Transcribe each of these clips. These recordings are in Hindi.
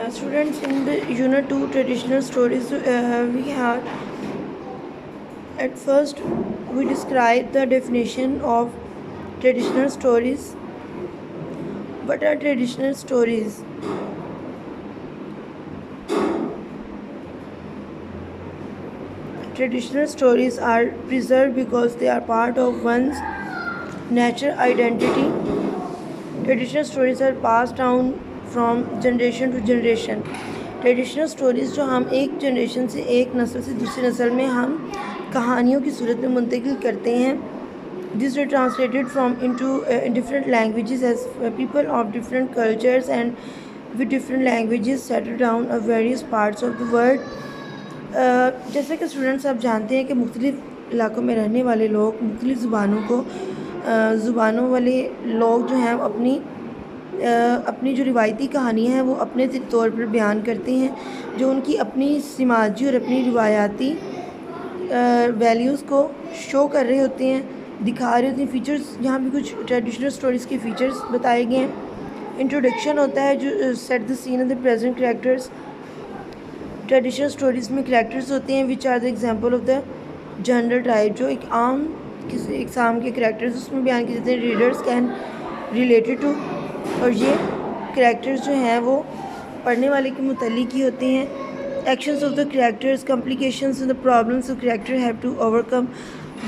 Students, in the Unit 2 traditional stories, we have at first we describe the definition of traditional stories. What are traditional stories? Traditional stories are preserved because they are part of one's natural identity. Traditional stories are passed down from generation to generation. Traditional stories जो हम एक जनरेशन से एक नस्ल से दूसरी नस्ल में हम कहानियों की सूरत में मुंतकिल करते हैं. These are translated from into different languages as people of different cultures and with different languages settle down of various parts of the world. जैसे कि स्टूडेंट्स आप जानते हैं कि मुख्तलिफ़ इलाक़ों में रहने वाले लोग मुख्तलिफ़ ज़ुबानों वाले लोग जो हैं अपनी जो रिवायती कहानियाँ हैं वो अपने तौर पर बयान करते हैं, जो उनकी अपनी समाजी और अपनी रिवायाती वैल्यूज़ को शो कर रहे होते हैं, दिखा रहे होते हैं. फ़ीचर्स यहाँ भी कुछ ट्रेडिशनल स्टोरीज़ के फ़ीचर्स बताए गए हैं. इंट्रोडक्शन होता है जो set the scene of the present characters. Traditional stories में कैरेक्टर्स होते हैं which are the example of the general type, जो एक आम किसी एग्ज़ाम के कैरेक्टर्स उसमें बयान किए जाते हैं. रीडर्स कैन रिलेटेड टू, और ये कैरेक्टर्स जो हैं वो पढ़ने वाले के मुतल्लिक़ ही होते हैं. Actions of the characters, complications and the problems of character have to overcome.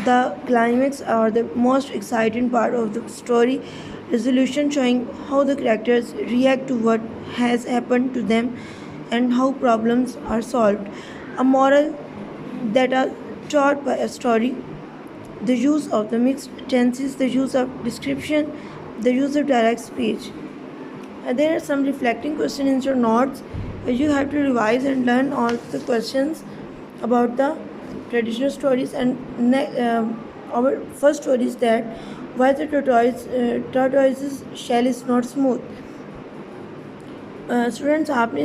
The climax are the most exciting part of the story. Resolution showing how the characters react to what has happened to them and how problems are solved. A moral that are taught by a story. The use of the mixed tenses, the use of description, the use of direct speech. And there are some reflecting questions in your notes. You have to revise and learn all the questions about the traditional stories. And our first story is that why the tortoise's shell is not smooth. Students आपने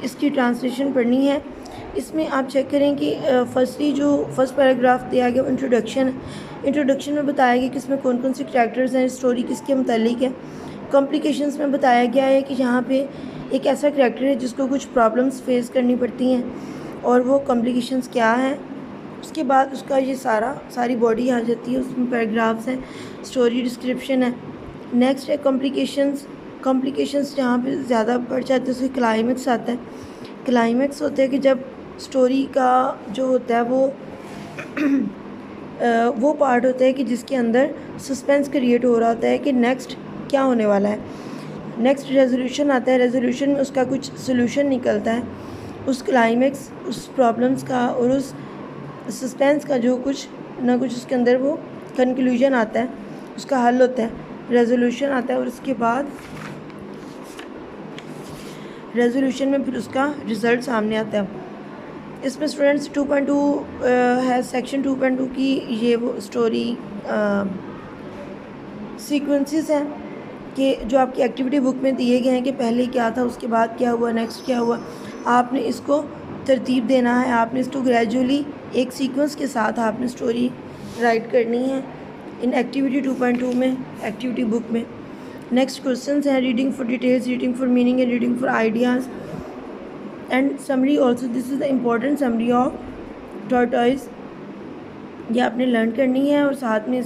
इसकी ट्रांसलेशन पढ़नी है. इसमें आप चेक करें कि फर्स्ट पैराग्राफ दिया गया इंट्रोडक्शन में बताया गया कि इसमें कौन कौन से कैरेक्टर्स हैं, स्टोरी किसके मुतालिक है. कॉम्प्लिकेशंस में बताया गया है कि यहाँ पे एक ऐसा कैरेक्टर है जिसको कुछ प्रॉब्लम्स फेस करनी पड़ती हैं और वो कॉम्प्लिकेशंस क्या हैं. उसके बाद उसका ये सारी बॉडी आ जाती है, उसमें पैराग्राफ्स हैं, स्टोरी डिस्क्रिप्शन है. नेक्स्ट है कॉम्प्लिकेशंस जहाँ पे ज़्यादा बढ़ जाते हैं उसके क्लाइमेक्स आता है. क्लाइमेक्स होता है कि जब स्टोरी का जो होता है वो पार्ट होता है कि जिसके अंदर सस्पेंस क्रिएट हो रहा होता है कि नेक्स्ट क्या होने वाला है. नेक्स्ट रेजोल्यूशन आता है. रेजोल्यूशन में उसका कुछ सोल्यूशन निकलता है, उस क्लाइमेक्स, उस प्रॉब्लम्स का और उस सस्पेंस का जो कुछ ना कुछ उसके अंदर वो कंक्लूजन आता है, उसका हल होता है. रेजोल्यूशन आता है और उसके बाद रेजोल्यूशन में फिर उसका रिज़ल्ट सामने आता है. इसमें स्टूडेंट्स 2.2 है, सेक्शन 2.2 की ये वो स्टोरी सीक्वेंसेस हैं कि जो आपकी एक्टिविटी बुक में दिए गए हैं कि पहले क्या था, उसके बाद क्या हुआ, नेक्स्ट क्या हुआ. आपने इसको तरतीब देना है, आपने इसको ग्रेजुअली एक सीक्वेंस के साथ आपने स्टोरी राइट करनी है इन एक्टिविटी 2.2 में, एक्टिविटी बुक में. नेक्स्ट क्वेश्चंस हैं reading for details, reading for meaning and reading for ideas and summary also. This is the important summary of tortoise. ये आपने लर्न करनी है और साथ में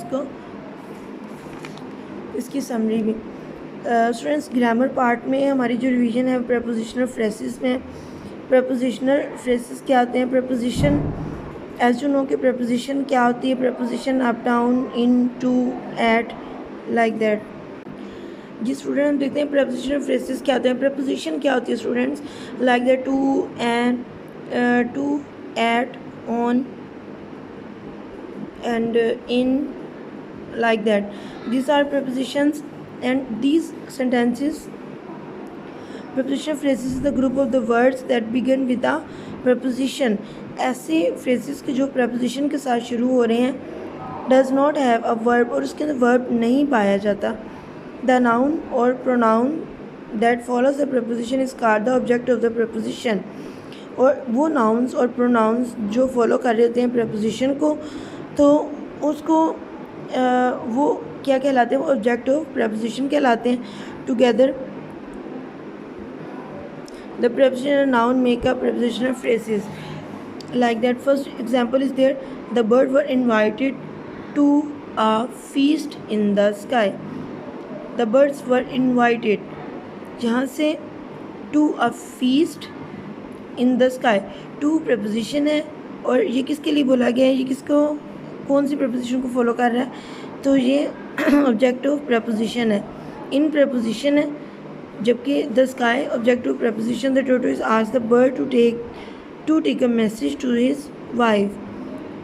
इसकी समरी भी. स्टूडेंट्स ग्रामर पार्ट में हमारी जो रिवीजन है प्रपोजिशनल फ्रेसेस में. प्रपोजिशनल फ्रेसेस क्या होते हैं? प्रपोजिशन एज यू नो कि प्रपोजिशन क्या होती है? Preposition up, down, in, to, at, like that. जी स्टूडेंट हम देखते हैं प्रपोजिशनल फ्रेसेस क्या होते हैं. प्रपोजिशन क्या होती है students? Like that to, and, to, at, on and in, like that. These are prepositions and these sentences. Prepositional phrases is the group of the words that begin with a preposition. ऐसे phrases के जो preposition के साथ शुरू हो रहे हैं does not have a verb और उसके अंदर verb नहीं पाया जाता. The noun or pronoun that follows the preposition is called the object of the preposition. और वो nouns और pronouns जो follow कर रहे होते हैं preposition को तो उसको वो क्या कहलाते हैं? वो ऑब्जेक्ट ऑफ प्रपोजिशन कहलाते हैं. Together The prepositional noun make up prepositional phrases. Like that, first example is there. The birds were invited to a feast in the sky. The birds were invited. यहाँ से to a feast in the sky. To preposition है और ये किसके लिए बोला गया है, ये किसको, कौन सी preposition को follow कर रहा है, तो ये objective preposition है, in preposition है, जबकि the sky objective preposition. The tortoise asked the bird to take a message to his wife.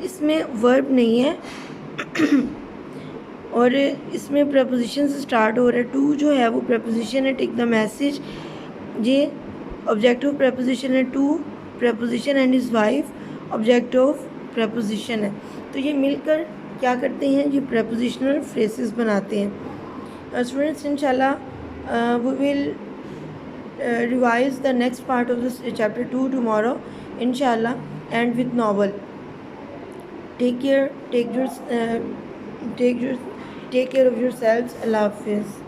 इसमें verb नहीं है और इसमें preposition से start हो रहा है. to जो है वो preposition है, take the message ये objective preposition है, to preposition and his wife objective preposition है. तो ये मिलकर क्या करते हैं, ये prepositional phrases बनाते हैं. Students, inshallah we will revise the next part of this chapter 2 tomorrow, inshallah, and with novel. Take care of yourselves. Allah Hafiz.